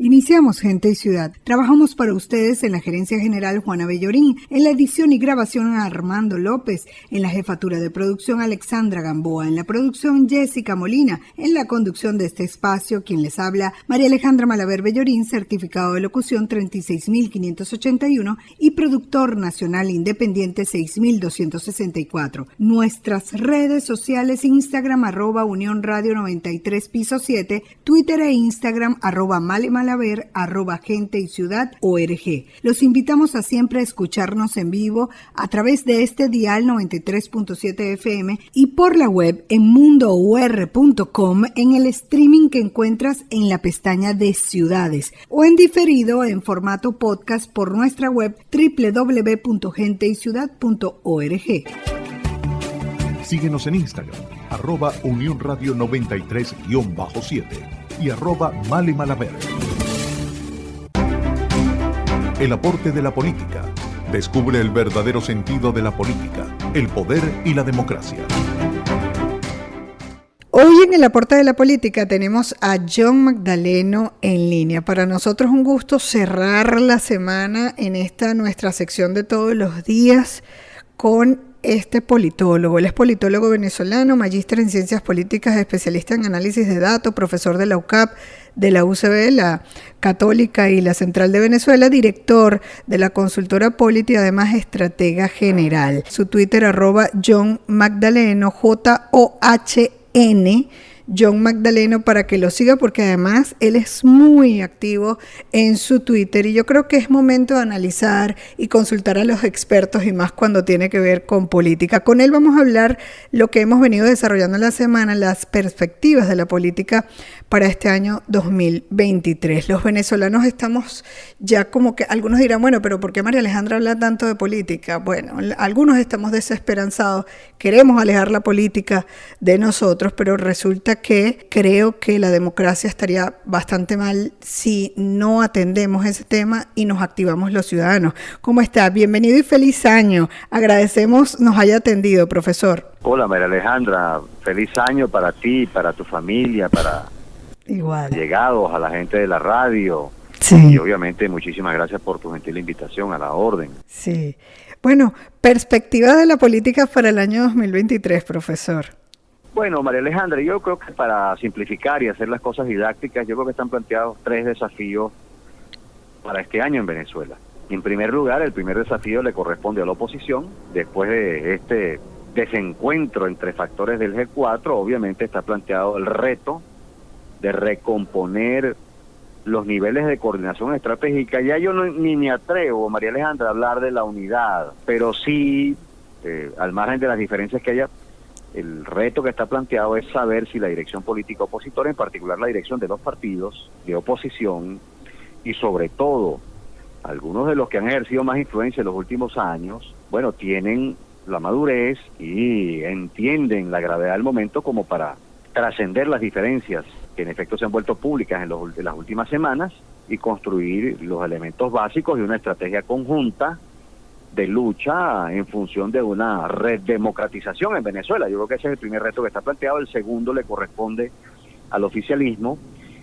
Iniciamos Gente y Ciudad. Trabajamos para ustedes en la Gerencia General Juana Bellorín, en la edición y grabación Armando López, en la jefatura de producción Alexandra Gamboa, en la producción Jessica Molina, en la conducción de este espacio, quien les habla, María Alejandra Malaver Bellorín, certificado de locución 36.581 y productor nacional independiente 6.264. Nuestras redes sociales: Instagram @Unión Radio 93 piso 7, Twitter e Instagram @MaleMalaver, @Gente y Ciudad ORG. Los invitamos a siempre escucharnos en vivo a través de este dial 93.7 FM y por la web en mundour.com, en el streaming que encuentras en la pestaña de Ciudades, o en diferido en formato podcast por nuestra web www.genteyciudad.org. Síguenos en Instagram, @Unión Radio 93-7 y @MaleMalaver. El aporte de la política. Descubre el verdadero sentido de la política, el poder y la democracia. Hoy en el aporte de la política tenemos a John Magdaleno en línea. Para nosotros un gusto cerrar la semana en esta nuestra sección de todos los días con este politólogo. Él es politólogo venezolano, magíster en ciencias políticas, especialista en análisis de datos, profesor de la UCAP, de la UCB, la Católica y la Central de Venezuela, director de la consultora Polity, además estratega general. Su Twitter @John Magdaleno, JOHN, John Magdaleno, para que lo siga, porque además él es muy activo en su Twitter y yo creo que es momento de analizar y consultar a los expertos, y más cuando tiene que ver con política. Con él vamos a hablar lo que hemos venido desarrollando en la semana, las perspectivas de la política para este año 2023. Los venezolanos estamos ya como que, algunos dirán, bueno, pero ¿por qué María Alejandra habla tanto de política? Bueno, algunos estamos desesperanzados, queremos alejar la política de nosotros, pero resulta que creo que la democracia estaría bastante mal si no atendemos ese tema y nos activamos los ciudadanos. ¿Cómo está? Bienvenido y feliz año. Agradecemos nos haya atendido, profesor. Hola, María Alejandra. Feliz año para ti, para tu familia, para igual llegados, a la gente de la radio. Sí. Y obviamente muchísimas gracias por tu gentil invitación, a la orden. Sí. Bueno, perspectiva de la política para el año 2023, profesor. Bueno, María Alejandra, yo creo que para simplificar y hacer las cosas didácticas, yo creo que están planteados 3 desafíos para este año en Venezuela. En primer lugar, el primer desafío le corresponde a la oposición. Después de este desencuentro entre factores del G4, obviamente está planteado el reto de recomponer los niveles de coordinación estratégica. Ya yo ni me atrevo, María Alejandra, a hablar de la unidad, pero sí, al margen de las diferencias que haya, el reto que está planteado es saber si la dirección política opositora, en particular la dirección de los partidos de oposición, y sobre todo algunos de los que han ejercido más influencia en los últimos años, bueno, tienen la madurez y entienden la gravedad del momento como para trascender las diferencias que en efecto se han vuelto públicas en las últimas semanas y construir los elementos básicos de una estrategia conjunta de lucha en función de una redemocratización en Venezuela. Yo creo que ese es el primer reto que está planteado. El segundo le corresponde al oficialismo.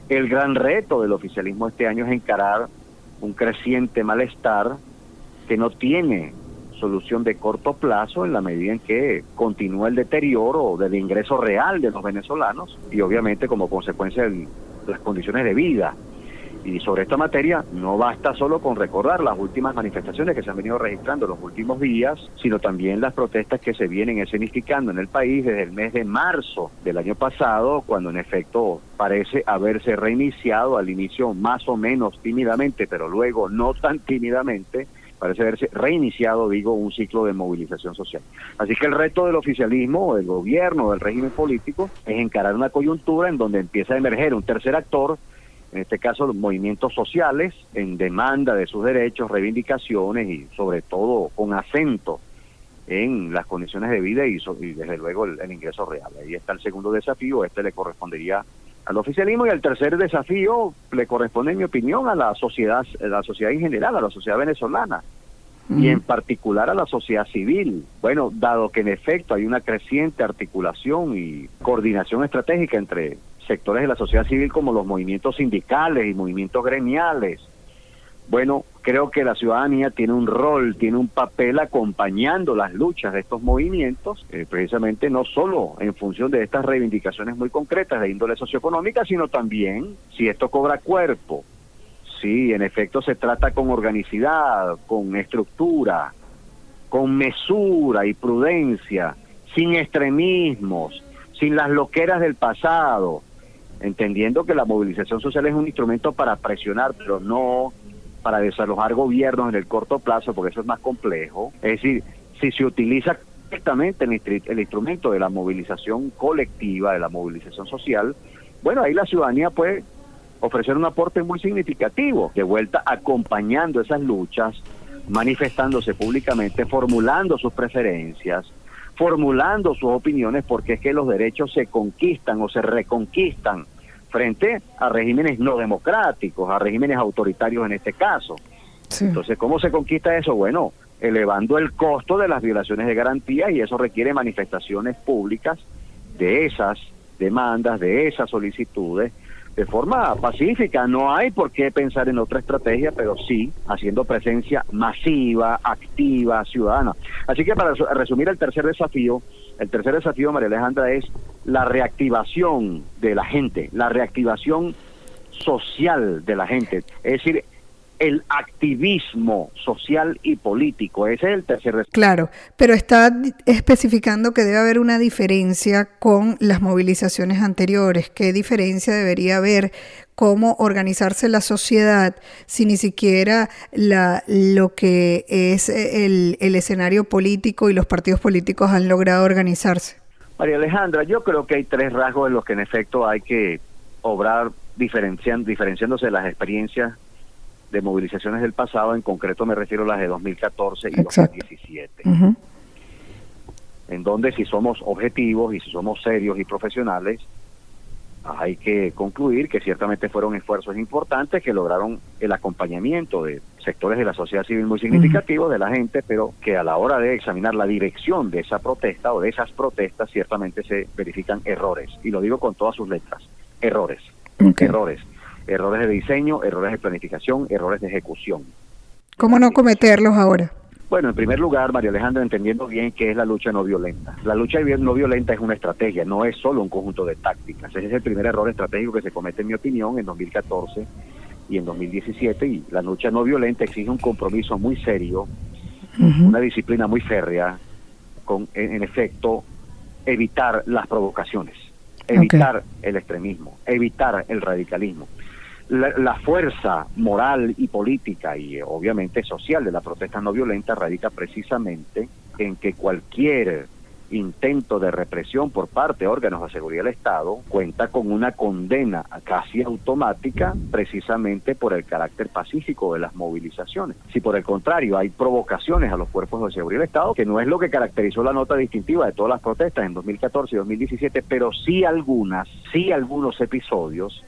El gran reto del oficialismo este año es encarar un creciente malestar que no tiene solución de corto plazo en la medida en que continúa el deterioro del ingreso real de los venezolanos y obviamente como consecuencia de las condiciones de vida. Y sobre esta materia no basta solo con recordar las últimas manifestaciones que se han venido registrando en los últimos días, sino también las protestas que se vienen escenificando en el país desde el mes de marzo del año pasado, cuando en efecto parece haberse reiniciado al inicio más o menos tímidamente, pero luego no tan tímidamente, parece haberse reiniciado, un ciclo de movilización social. Así que el reto del oficialismo, del gobierno, del régimen político, es encarar una coyuntura en donde empieza a emerger un tercer actor, en este caso los movimientos sociales, en demanda de sus derechos, reivindicaciones y sobre todo con acento en las condiciones de vida y desde luego el ingreso real. Ahí está el segundo desafío, le correspondería al oficialismo, y el tercer desafío le corresponde, en mi opinión, a la sociedad en general, a la sociedad venezolana, y en particular a la sociedad civil. Bueno, dado que en efecto hay una creciente articulación y coordinación estratégica entre sectores de la sociedad civil como los movimientos sindicales y movimientos gremiales. Bueno, creo que la ciudadanía tiene un rol, tiene un papel acompañando las luchas de estos movimientos, precisamente no solo en función de estas reivindicaciones muy concretas de índole socioeconómica, sino también si esto cobra cuerpo, si en efecto se trata con organicidad, con estructura, con mesura y prudencia, sin extremismos, sin las loqueras del pasado, entendiendo que la movilización social es un instrumento para presionar, pero no para desalojar gobiernos en el corto plazo, porque eso es más complejo. Es decir, si se utiliza correctamente el instrumento de la movilización colectiva, de la movilización social, bueno, ahí la ciudadanía puede ofrecer un aporte muy significativo, de vuelta acompañando esas luchas, manifestándose públicamente, formulando sus preferencias, formulando sus opiniones, porque es que los derechos se conquistan o se reconquistan frente a regímenes no democráticos, a regímenes autoritarios en este caso. Sí. Entonces, ¿cómo se conquista eso? Bueno, elevando el costo de las violaciones de garantías, y eso requiere manifestaciones públicas de esas demandas, de esas solicitudes, de forma pacífica. No hay por qué pensar en otra estrategia, pero sí haciendo presencia masiva, activa, ciudadana. Así que para resumir el tercer desafío, María Alejandra, es la reactivación de la gente, la reactivación social de la gente, es decir, el activismo social y político. Ese es el tercer desafío. Claro, pero está especificando que debe haber una diferencia con las movilizaciones anteriores. ¿Qué diferencia debería haber? ¿Cómo organizarse la sociedad si ni siquiera lo que es el escenario político y los partidos políticos han logrado organizarse? María Alejandra, yo creo que hay tres rasgos en los que en efecto hay que obrar diferenciándose de las experiencias de movilizaciones del pasado. En concreto me refiero a las de 2014 y Exacto. 2017, en donde si somos objetivos y si somos serios y profesionales, hay que concluir que ciertamente fueron esfuerzos importantes que lograron el acompañamiento de sectores de la sociedad civil muy significativos, de la gente, pero que a la hora de examinar la dirección de esa protesta o de esas protestas ciertamente se verifican errores, y lo digo con todas sus letras, errores. Errores de diseño, errores de planificación, errores de ejecución. ¿Cómo no cometerlos ahora? Bueno, en primer lugar, María Alejandra, entendiendo bien qué es la lucha no violenta. La lucha no violenta es una estrategia, no es solo un conjunto de tácticas. Ese es el primer error estratégico que se comete, en mi opinión, en 2014 y en 2017. Y la lucha no violenta exige un compromiso muy serio, una disciplina muy férrea, con, en efecto, evitar las provocaciones, evitar el extremismo, evitar el radicalismo. La fuerza moral y política y obviamente social de la protesta no violenta radica precisamente en que cualquier intento de represión por parte de órganos de seguridad del Estado cuenta con una condena casi automática, precisamente por el carácter pacífico de las movilizaciones. Si por el contrario hay provocaciones a los cuerpos de seguridad del Estado, que no es lo que caracterizó la nota distintiva de todas las protestas en 2014 y 2017, pero sí algunos episodios,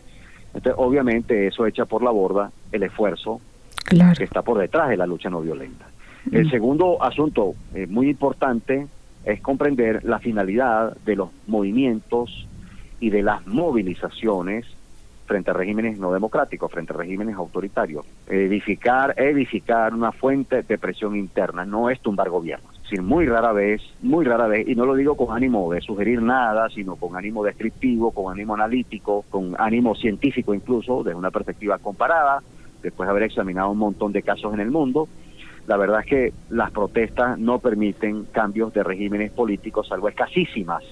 entonces obviamente eso echa por la borda el esfuerzo que está por detrás de la lucha no violenta. El segundo asunto muy importante es comprender la finalidad de los movimientos y de las movilizaciones frente a regímenes no democráticos, frente a regímenes autoritarios. Edificar una fuente de presión interna, no es tumbar gobiernos. Es decir, muy rara vez, y no lo digo con ánimo de sugerir nada, sino con ánimo descriptivo, con ánimo analítico, con ánimo científico incluso, desde una perspectiva comparada, después de haber examinado un montón de casos en el mundo. La verdad es que las protestas no permiten cambios de regímenes políticos, salvo escasísimas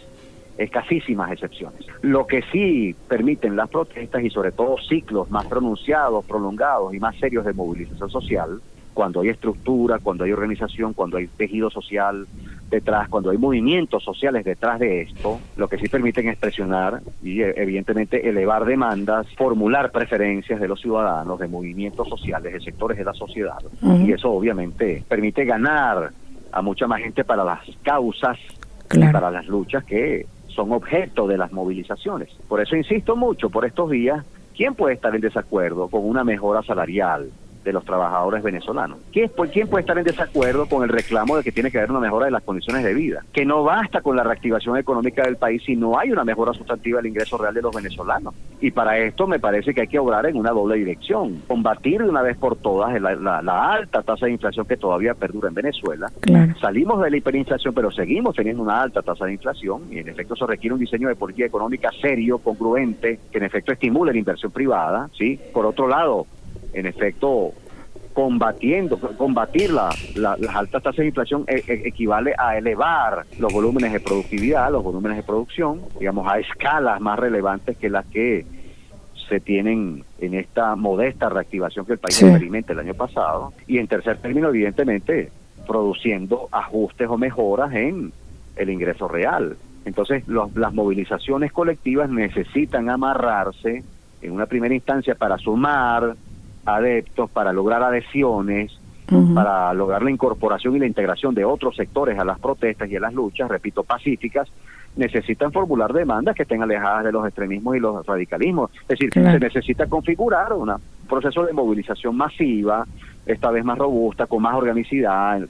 excepciones. Lo que sí permiten las protestas, y sobre todo ciclos más pronunciados, prolongados y más serios de movilización social, cuando hay estructura, cuando hay organización, cuando hay tejido social detrás, cuando hay movimientos sociales detrás de esto, lo que sí permiten es presionar y evidentemente elevar demandas, formular preferencias de los ciudadanos, de movimientos sociales, de sectores de la sociedad. Y eso obviamente permite ganar a mucha más gente para las causas y para las luchas que son objeto de las movilizaciones. Por eso insisto mucho, por estos días, ¿quién puede estar en desacuerdo con una mejora salarial de los trabajadores venezolanos. ¿Quién puede estar en desacuerdo con el reclamo de que tiene que haber una mejora de las condiciones de vida? Que no basta con la reactivación económica del país si no hay una mejora sustantiva del ingreso real de los venezolanos. Y para esto me parece que hay que obrar en una doble dirección. Combatir de una vez por todas la alta tasa de inflación que todavía perdura en Venezuela. Claro. Salimos de la hiperinflación, pero seguimos teniendo una alta tasa de inflación, y en efecto eso requiere un diseño de política económica serio, congruente, que en efecto estimule la inversión privada, ¿sí? Por otro lado, en efecto, combatir las altas tasas de inflación equivale a elevar los volúmenes de productividad, los volúmenes de producción, digamos, a escalas más relevantes que las que se tienen en esta modesta reactivación que el país experimenta el año pasado. Y en tercer término, evidentemente, produciendo ajustes o mejoras en el ingreso real. Entonces, las movilizaciones colectivas necesitan amarrarse en una primera instancia para sumar adeptos, para lograr adhesiones, para lograr la incorporación y la integración de otros sectores a las protestas y a las luchas, repito, pacíficas. Necesitan formular demandas que estén alejadas de los extremismos y los radicalismos. Es decir, se necesita configurar un proceso de movilización masiva, esta vez más robusta, con más organicidad,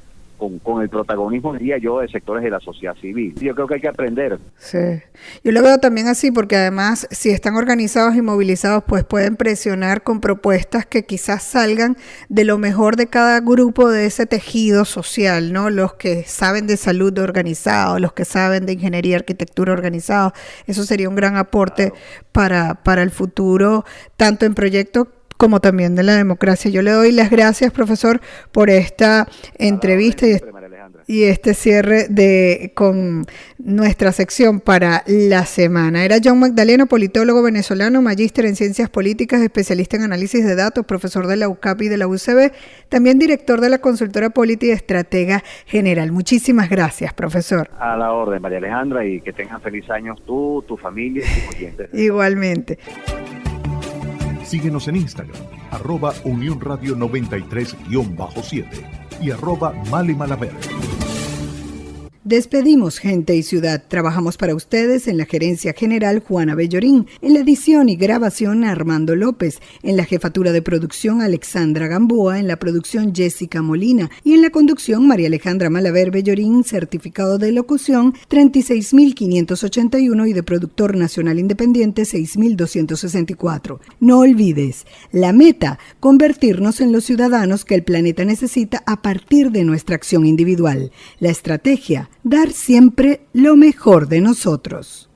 con el protagonismo, diría yo, de sectores de la sociedad civil. Yo creo que hay que aprender. Sí, yo lo veo también así, porque además, si están organizados y movilizados, pues pueden presionar con propuestas que quizás salgan de lo mejor de cada grupo de ese tejido social, ¿no? Los que saben de salud organizados, los que saben de ingeniería y arquitectura organizados. Eso sería un gran aporte para el futuro, tanto en proyectos como también de la democracia. Yo le doy las gracias, profesor, por esta entrevista y este cierre con nuestra sección para la semana. Era John Magdaleno, politólogo venezolano, magíster en ciencias políticas, especialista en análisis de datos, profesor de la UCAP y de la UCB, también director de la consultora Polity y estratega general. Muchísimas gracias, profesor. A la orden, María Alejandra, y que tengan feliz años tú, tu familia y tus oyentes. Igualmente. Síguenos en Instagram, @Unión Radio 93-7 y @Male Malaver. Despedimos Gente y Ciudad. Trabajamos para ustedes en la gerencia general Juana Bellorín, en la edición y grabación Armando López, en la jefatura de producción Alexandra Gamboa, en la producción Jessica Molina y en la conducción María Alejandra Malaver Bellorín, certificado de locución 36.581 y de productor nacional independiente 6.264. No olvides, la meta, convertirnos en los ciudadanos que el planeta necesita a partir de nuestra acción individual. La estrategia, dar siempre lo mejor de nosotros.